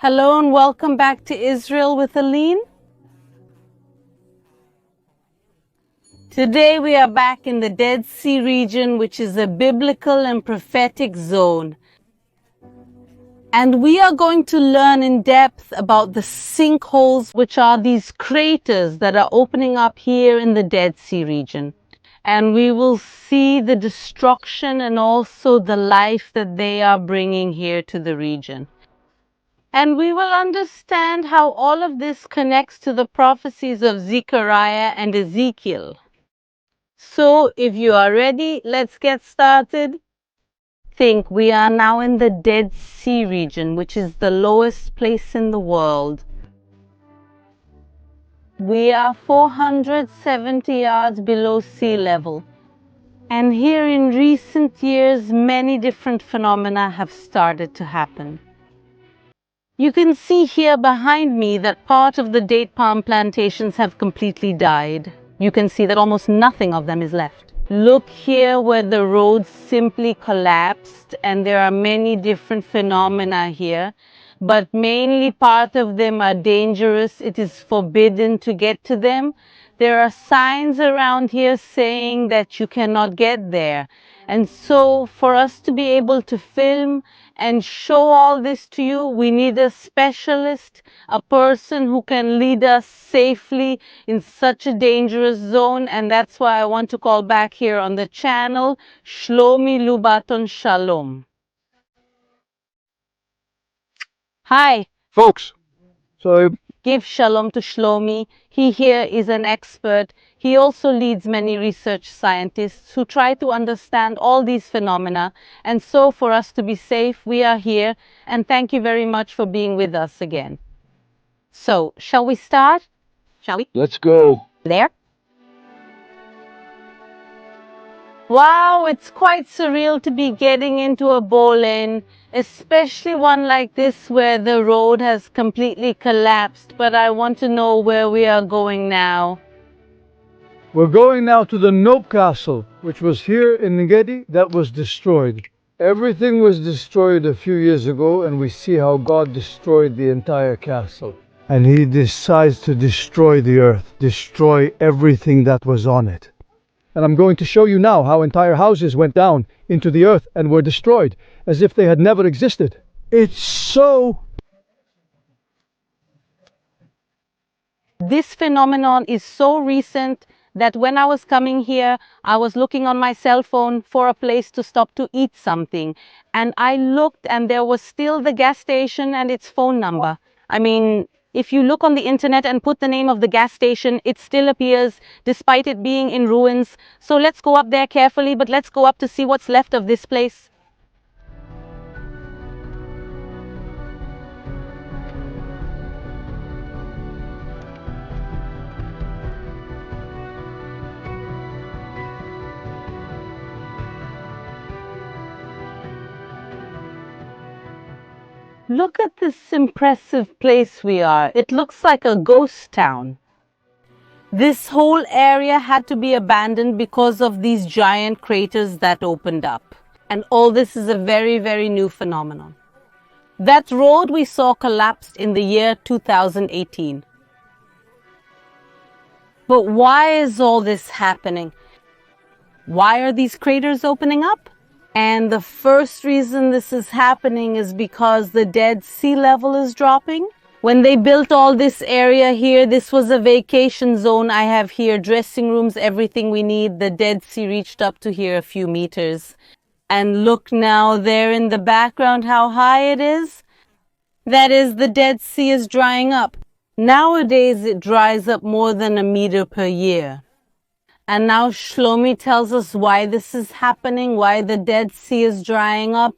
Hello and welcome back to Israel with Aline. Today we are back in the Dead Sea region, which is a biblical and prophetic zone. And we are going to learn in depth about the sinkholes, which are these craters that are opening up here in the Dead Sea region. And we will see the destruction and also the life that they are bringing here to the region. And we will understand how all of this connects to the prophecies of Zechariah and Ezekiel. So if you are ready, let's get started. Think we are now in the Dead Sea region, which is the lowest place in the world. We are 470 yards below sea level. And here in recent years, many different phenomena have started to happen. You can see here behind me that part of the date palm plantations have completely died. You can see that almost nothing of them is left. Look here where the roads simply collapsed, and there are many different phenomena here, but mainly part of them are dangerous. It is forbidden to get to them. There are signs around here saying that you cannot get there. And so for us to be able to film and show all this to you, we need a specialist, a person who can lead us safely in such a dangerous zone. And that's why I want to call back here on the channel, Shlomi Lubaton Shalom. Hi. Folks, so Give shalom to Shlomi. He here is an expert. He also leads many research scientists who try to understand all these phenomena. And so for us to be safe, we are here. And thank you very much for being with us again. So, shall we start? Shall we? let's go. There? Wow, it's quite surreal to be getting into a Bolaine, especially one like this where the road has completely collapsed. But I want to know where we are going now. We're going now to the Nope Castle, which was here in Ngedi that was destroyed. Everything was destroyed a few years ago, and we see how God destroyed the entire castle. And he decides to destroy the earth, destroy everything that was on it. And I'm going to show you now how entire houses went down into the earth and were destroyed, as if they had never existed. It's so... This phenomenon is so recent that when I was coming here, I was looking on my cell phone for a place to stop to eat something. And I looked and there was still the gas station and its phone number. I mean, if you look on the internet and put the name of the gas station, it still appears despite it being in ruins. So let's go up there carefully, but let's go up to see what's left of this place. Look at this impressive place we are. It looks like a ghost town. This whole area had to be abandoned because of these giant craters that opened up. And all this is a very, very new phenomenon. That road we saw collapsed in the year 2018. But why is all this happening? Why are these craters opening up? And the first reason this is happening is because the Dead Sea level is dropping. When they built all this area here, this was a vacation zone. I have here dressing rooms, everything we need. The Dead Sea reached up to here a few meters. And look now there in the background how high it is. That is, the Dead Sea is drying up. Nowadays it dries up more than a meter per year. And now Shlomi tells us why this is happening, why the Dead Sea is drying up.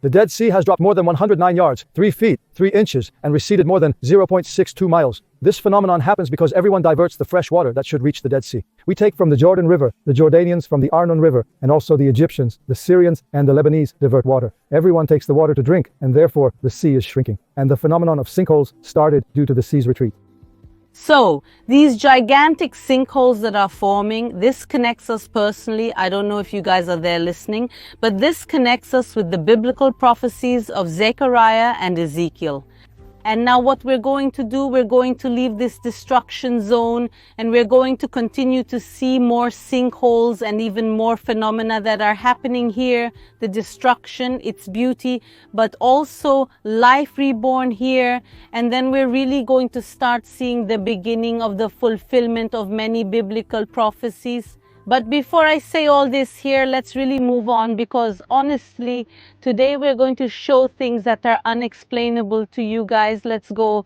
The Dead Sea has dropped more than 109 yards, 3 feet, 3 inches, and receded more than 0.62 miles. This phenomenon happens because everyone diverts the fresh water that should reach the Dead Sea. We take from the Jordan River, the Jordanians from the Arnon River, and also the Egyptians, the Syrians, and the Lebanese divert water. Everyone takes the water to drink, and therefore the sea is shrinking. And the phenomenon of sinkholes started due to the sea's retreat. So, these gigantic sinkholes that are forming, this connects us personally. I don't know if you guys are there listening, but this connects us with the biblical prophecies of Zechariah and Ezekiel. And now what we're going to do, we're going to leave this destruction zone and we're going to continue to see more sinkholes and even more phenomena that are happening here. The destruction, its beauty, but also life reborn here. And then we're really going to start seeing the beginning of the fulfillment of many biblical prophecies. But before I say all this here, let's really move on, because honestly, today we're going to show things that are unexplainable to you guys. Let's go.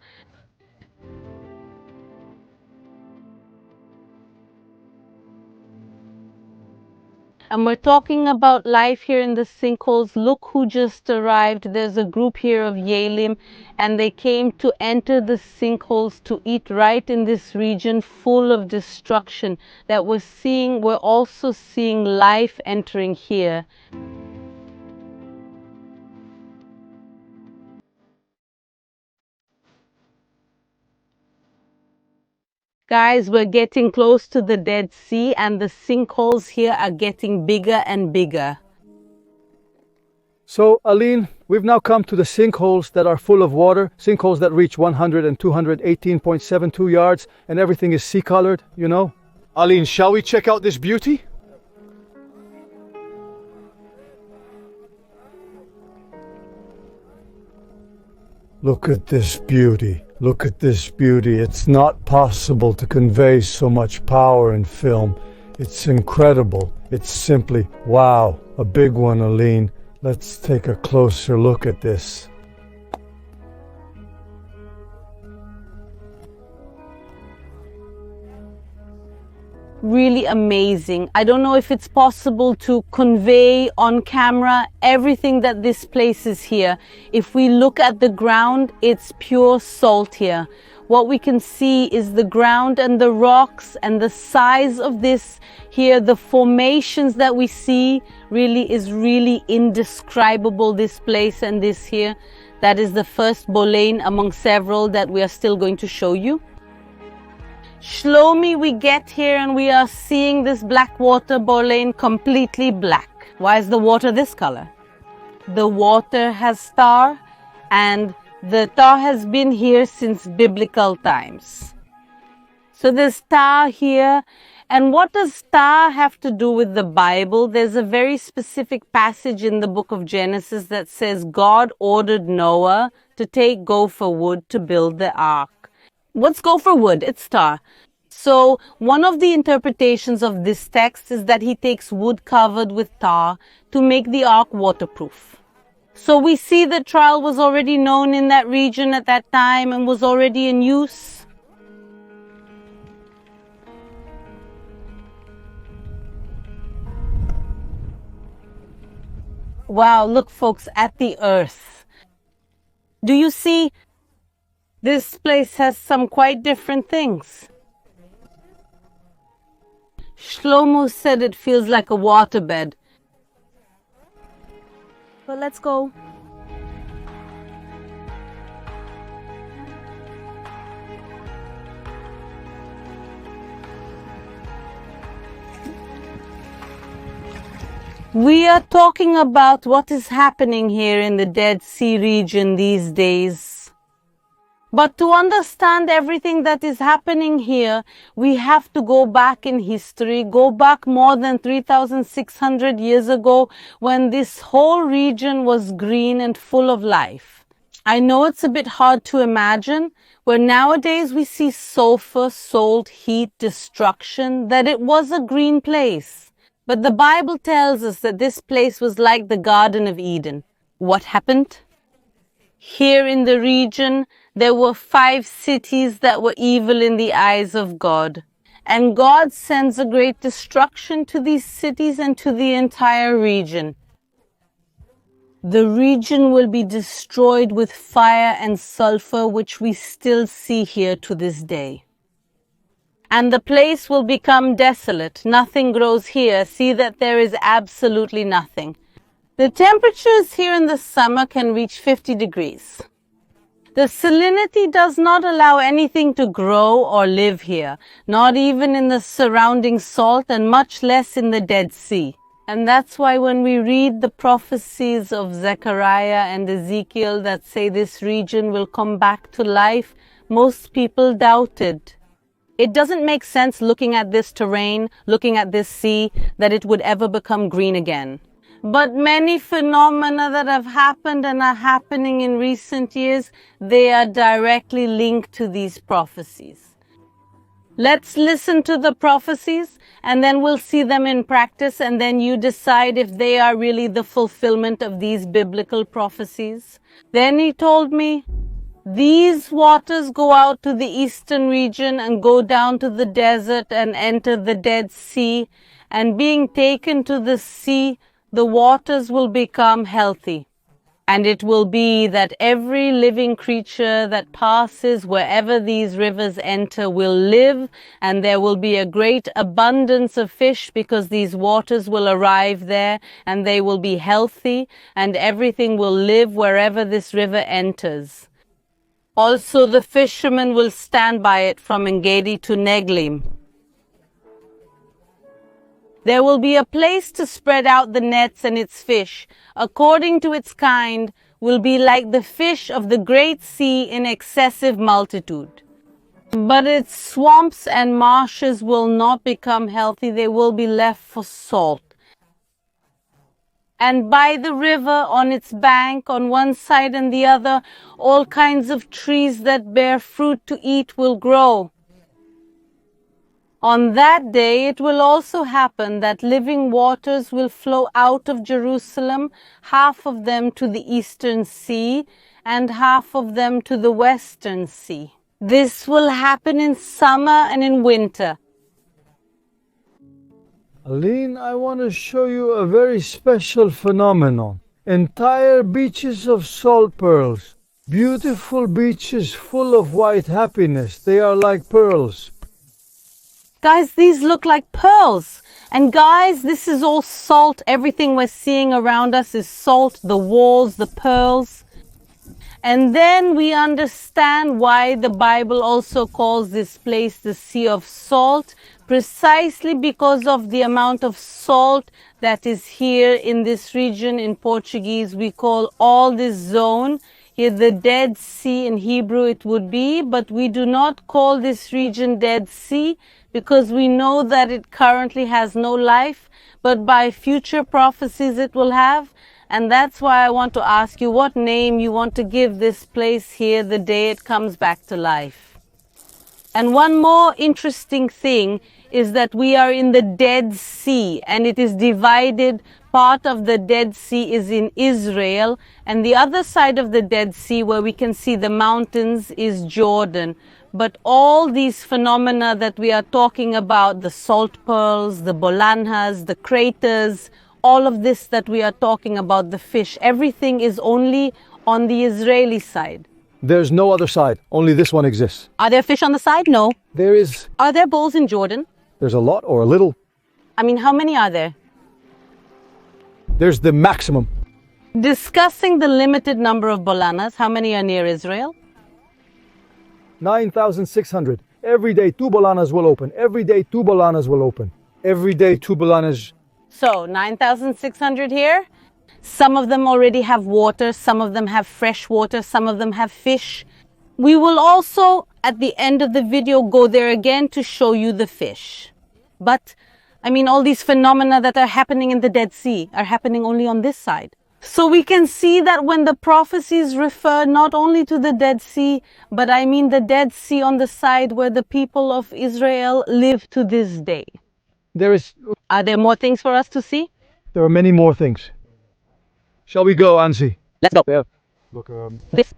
And we're talking about life here in the sinkholes. Look who just arrived. There's a group here of Yalim, and they came to enter the sinkholes to eat right in this region full of destruction that we're also seeing life entering here. Guys, we're getting close to the Dead Sea, and the sinkholes here are getting bigger and bigger. So, Aline, we've now come to the sinkholes that are full of water, sinkholes that reach 100 and 218.72 yards, and everything is sea-colored, you know? Aline, shall we check out this beauty? Look at this beauty. Look at this beauty. It's not possible to convey so much power in film. It's incredible. It's simply wow. A big one, Aline. Let's take a closer look at this. Really amazing. I don't know if it's possible to convey on camera everything that this place is here. If we look at the ground, it's pure salt here. What we can see is the ground and the rocks and the size of this here, the formations that we see is really indescribable, this place and this here. That is the first Bolaines among several that we are still going to show you. Shlomi, we get here and we are seeing this black water Bolaines completely black. Why is the water this color? The water has tar, and the tar has been here since biblical times. So there's tar here. And what does tar have to do with the Bible? There's a very specific passage in the book of Genesis that says God ordered Noah to take gopher wood to build the ark. What's gopher wood? It's tar. So one of the interpretations of this text is that he takes wood covered with tar to make the ark waterproof. So we see that trial was already known in that region at that time and was already in use. Wow, look folks at the earth. Do you see? This place has some quite different things. Shlomo said it feels like a waterbed. Well, let's go. We are talking about what is happening here in the Dead Sea region these days. But to understand everything that is happening here, we have to go back in history, go back more than 3,600 years ago when this whole region was green and full of life. I know it's a bit hard to imagine, where nowadays we see sulfur, salt, heat, destruction, that it was a green place. But the Bible tells us that this place was like the Garden of Eden. What happened? Here in the region, there were 5 cities that were evil in the eyes of God. And God sends a great destruction to these cities and to the entire region. The region will be destroyed with fire and sulfur, which we still see here to this day. And the place will become desolate. Nothing grows here. See that there is absolutely nothing. The temperatures here in the summer can reach 50 degrees. The salinity does not allow anything to grow or live here, not even in the surrounding salt and much less in the Dead Sea. And that's why when we read the prophecies of Zechariah and Ezekiel that say this region will come back to life, most people doubted. It doesn't make sense looking at this terrain, looking at this sea, that it would ever become green again. But many phenomena that have happened and are happening in recent years, they are directly linked to these prophecies. Let's listen to the prophecies and then we'll see them in practice, and then you decide if they are really the fulfillment of these biblical prophecies. Then he told me, these waters go out to the eastern region and go down to the desert and enter the Dead Sea, and being taken to the sea, the waters will become healthy. And it will be that every living creature that passes wherever these rivers enter will live, and there will be a great abundance of fish because these waters will arrive there, and they will be healthy, and everything will live wherever this river enters. Also, the fishermen will stand by it from Engedi to Neglim. There will be a place to spread out the nets, and its fish, according to its kind, will be like the fish of the great sea in excessive multitude. But its swamps and marshes will not become healthy, they will be left for salt. And by the river, on its bank, on one side and the other, all kinds of trees that bear fruit to eat will grow. On that day it will also happen that living waters will flow out of Jerusalem, half of them to the eastern sea, and half of them to the western sea. This will happen in summer and in winter. Aline, I want to show you a very special phenomenon. Entire beaches of salt pearls. Beautiful beaches full of white happiness. They are like pearls. Guys, these look like pearls. And guys, this is all salt. Everything we're seeing around us is salt. The walls, the pearls. And then we understand why the Bible also calls this place the Sea of Salt, precisely because of the amount of salt that is here in this region. In Portuguese, we call all this zone here the Dead Sea. In Hebrew it would be, but we do not call this region Dead Sea because we know that it currently has no life, but by future prophecies it will have. And that's why I want to ask you what name you want to give this place here the day it comes back to life. And one more interesting thing is that we are in the Dead Sea, and it is divided. Part of the Dead Sea is in Israel, and the other side of the Dead Sea, where we can see the mountains, is Jordan. But all these phenomena that we are talking about, the salt pearls, the Bolaines, the craters, all of this that we are talking about, the fish, everything is only on the Israeli side. There's no other side. Only this one exists. Are there fish on the side? No. There is. Are there bulls in Jordan? There's a lot or a little. I mean, how many are there? There's the maximum. Discussing the limited number of Bolaines, how many are near Israel? 9,600. Every day 2 Bolaines will open. Every day 2 Bolaines will open. Every day 2 Bolaines. So 9,600 here. Some of them already have water, some of them have fresh water, some of them have fish. We will also, at the end of the video, go there again to show you the fish. But, I mean, all these phenomena that are happening in the Dead Sea are happening only on this side. So we can see that when the prophecies refer not only to the Dead Sea, but I mean the Dead Sea on the side where the people of Israel live to this day. Are there more things for us to see? There are many more things. Shall we go, Ansi? Let's go. Yeah. Look, This.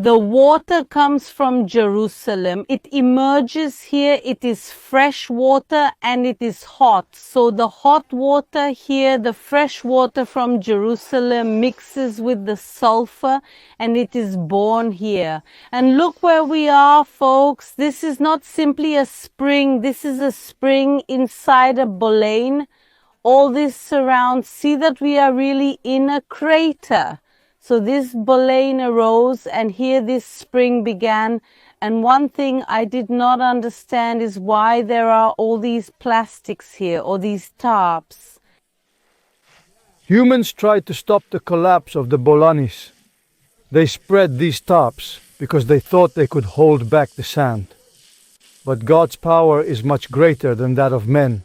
The water comes from Jerusalem. It emerges here. It is fresh water and it is hot. So the hot water here, the fresh water from Jerusalem mixes with the sulfur and it is born here. And look where we are, folks. This is not simply a spring. This is a spring inside a Bolaine. All this surrounds. See that we are really in a crater. So this Bolaine arose and here this spring began. And one thing I did not understand is why there are all these plastics here or these tarps. Humans tried to stop the collapse of the Bolanes. They spread these tarps because they thought they could hold back the sand. But God's power is much greater than that of men,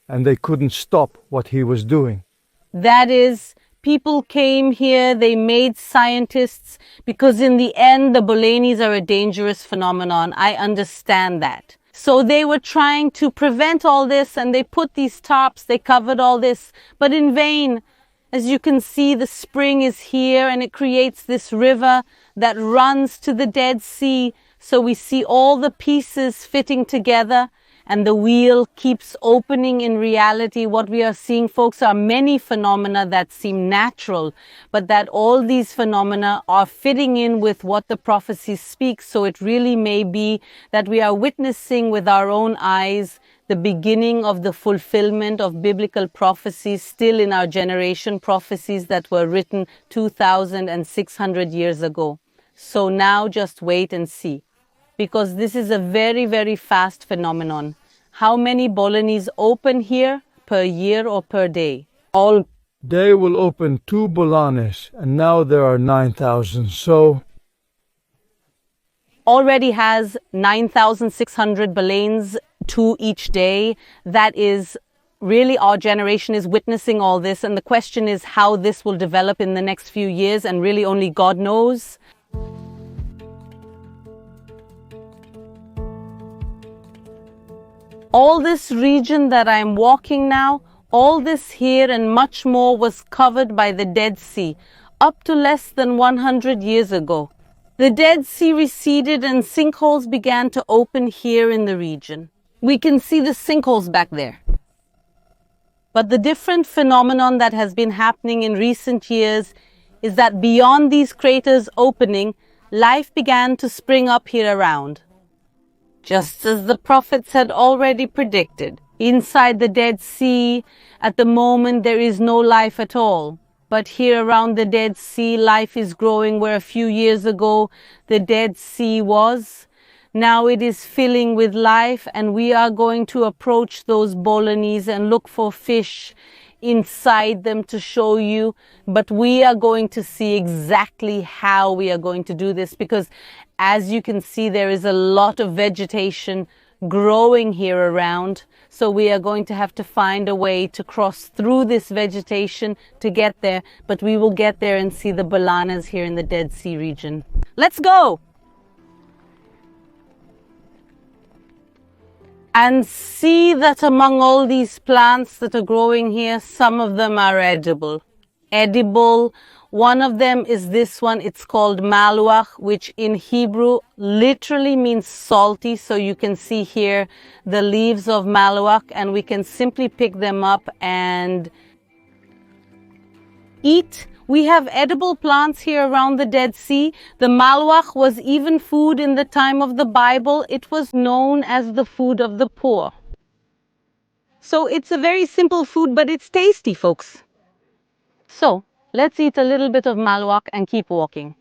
and they couldn't stop what he was doing. That is, people came here, they made scientists, because in the end, the Bolanes are a dangerous phenomenon. I understand that. So they were trying to prevent all this, and they put these tarps, they covered all this, but in vain. As you can see, the spring is here, and it creates this river that runs to the Dead Sea. So we see all the pieces fitting together. And the wheel keeps opening. In reality, what we are seeing, folks, are many phenomena that seem natural, but that all these phenomena are fitting in with what the prophecies speak. So it really may be that we are witnessing with our own eyes the beginning of the fulfillment of biblical prophecies still in our generation, prophecies that were written 2,600 years ago. So now just wait and see, because this is a very, very fast phenomenon. How many Bolanes open here per year or per day? All day will open 2 Bolanes, and now there are 9,000, so already has 9,600 Bolanes, 2 each day. That is really, our generation is witnessing all this, and the question is how this will develop in the next few years, and really only God knows. All this region that I'm walking now, all this here and much more was covered by the Dead Sea up to less than 100 years ago. The Dead Sea receded and sinkholes began to open here in the region. We can see the sinkholes back there. But the different phenomenon that has been happening in recent years is that beyond these craters opening, life began to spring up here around. Just as the prophets had already predicted. Inside the Dead Sea, at the moment, there is no life at all. But here around the Dead Sea, life is growing where a few years ago the Dead Sea was. Now it is filling with life, and we are going to approach those Bolanes and look for fish inside them to show you. But we are going to see exactly how we are going to do this, because as you can see, there is a lot of vegetation growing here around. So we are going to have to find a way to cross through this vegetation to get there. But we will get there and see the Bolanes here in the Dead Sea region. Let's go! And see that among all these plants that are growing here, some of them are edible. Edible. One of them is this one. It's called malwach, which in Hebrew literally means salty. So you can see here the leaves of malwach, and we can simply pick them up and eat. We have edible plants here around the Dead Sea. The malwach was even food in the time of the Bible. It was known as the food of the poor. So it's a very simple food, but it's tasty, folks. So let's eat a little bit of malwach and keep walking.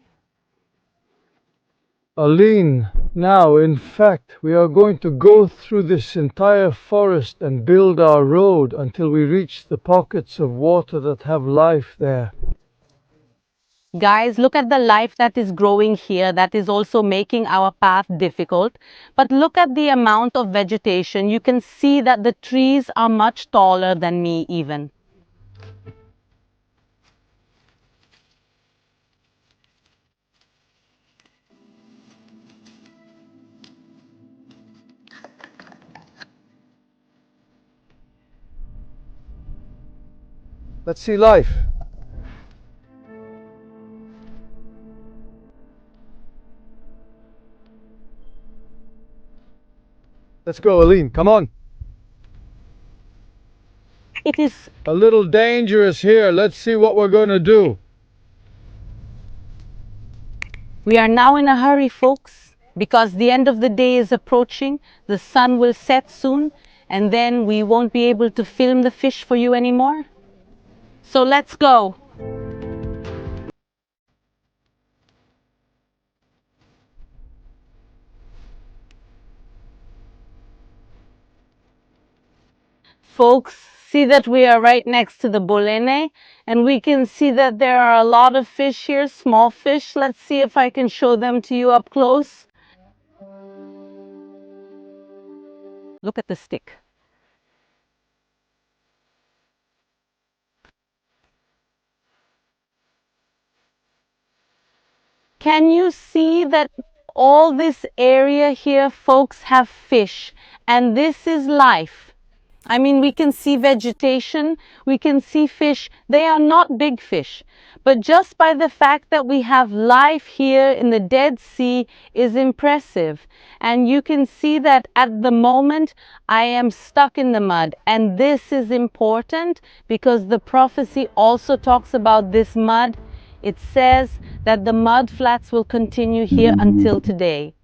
Aline, now in fact we are going to go through this entire forest and build our road until we reach the pockets of water that have life there. Guys, look at the life that is growing here. That is also making our path difficult. But look at the amount of vegetation. You can see that the trees are much taller than me even. Let's see life. Let's go, Aline. Come on. It is A little dangerous here. Let's see what we're going to do. We are now in a hurry, folks, because the end of the day is approaching. The sun will set soon, and then we won't be able to film the fish for you anymore. So let's go. Folks, see that we are right next to the Bolaines, and we can see that there are a lot of fish here, small fish. Let's see if I can show them to you up close. Look at the stick. Can you see that all this area here, folks, have fish, and this is life. I mean, we can see vegetation, we can see fish. They are not big fish, but just by the fact that we have life here in the Dead Sea is impressive. And you can see that at the moment I am stuck in the mud, and this is important because the prophecy also talks about this mud. It says that the mud flats will continue here until today.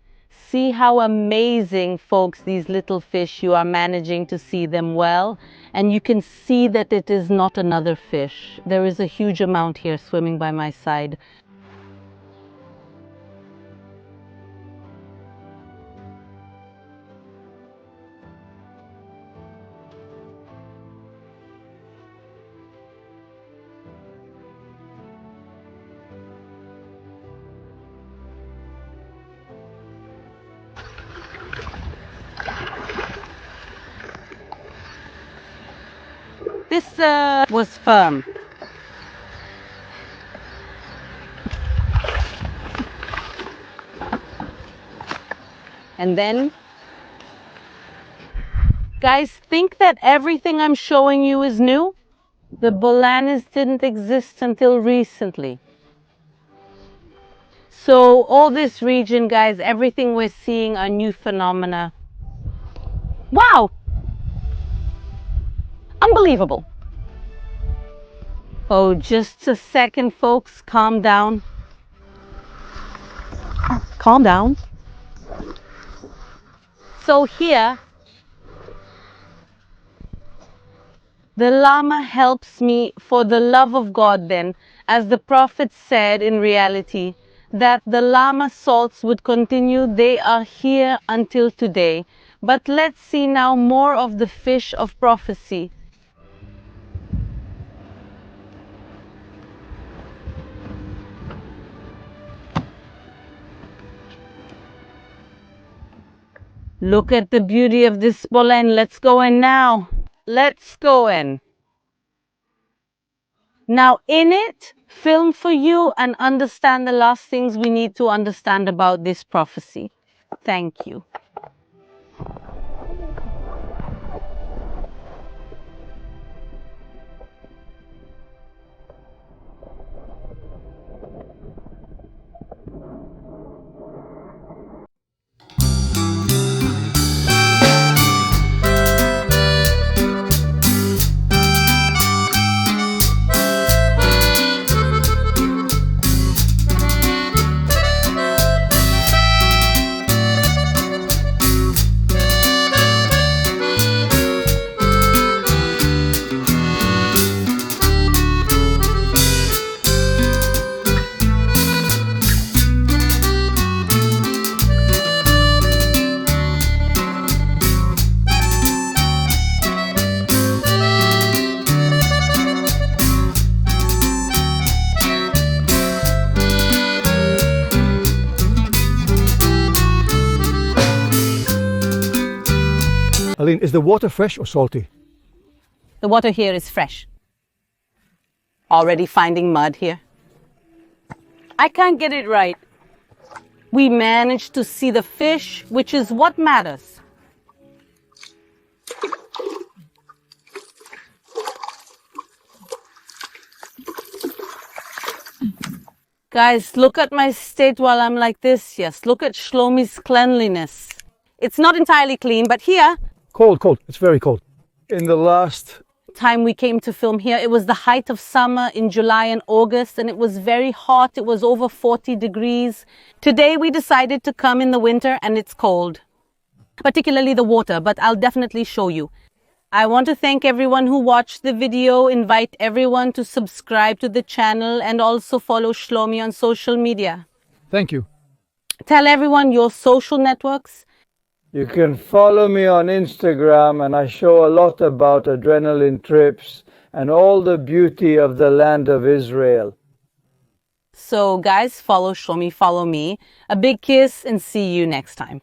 See how amazing, folks, these little fish, you are managing to see them well. And you can see that it is not another fish. There is a huge amount here swimming by my side. This was firm. And then, guys, think that everything I'm showing you is new? The Bolaines didn't exist until recently. So all this region, guys, everything we're seeing are new phenomena. Wow! Unbelievable. Oh, just a second, folks. Calm down. Calm down. So here, the Lama helps me for the love of God then, as the prophet said in reality, that the Lama salts would continue. They are here until today. But let's see now more of the fish of prophecy. Look at the beauty of this Bolaine. Let's go in now. Let's go in. Now in it, film for you and understand the last things we need to understand about this prophecy. Thank you. Aline, is the water fresh or salty? The water here is fresh. Already finding mud here. I can't get it right. We managed to see the fish, which is what matters. Guys, look at my state while I'm like this. Yes, look at Shlomi's cleanliness. It's not entirely clean, but here, Cold, cold. It's very cold. In the last time we came to film here, it was the height of summer in July and August, and it was very hot. It was over 40 degrees. Today we decided to come in the winter and it's cold, particularly the water, but I'll definitely show you. I want to thank everyone who watched the video, invite everyone to subscribe to the channel and also follow Shlomi on social media. Thank you. Tell everyone your social networks. You can follow me on Instagram, and I show a lot about adrenaline trips and all the beauty of the land of Israel. So guys, follow Shlomi, follow me. A big kiss and see you next time.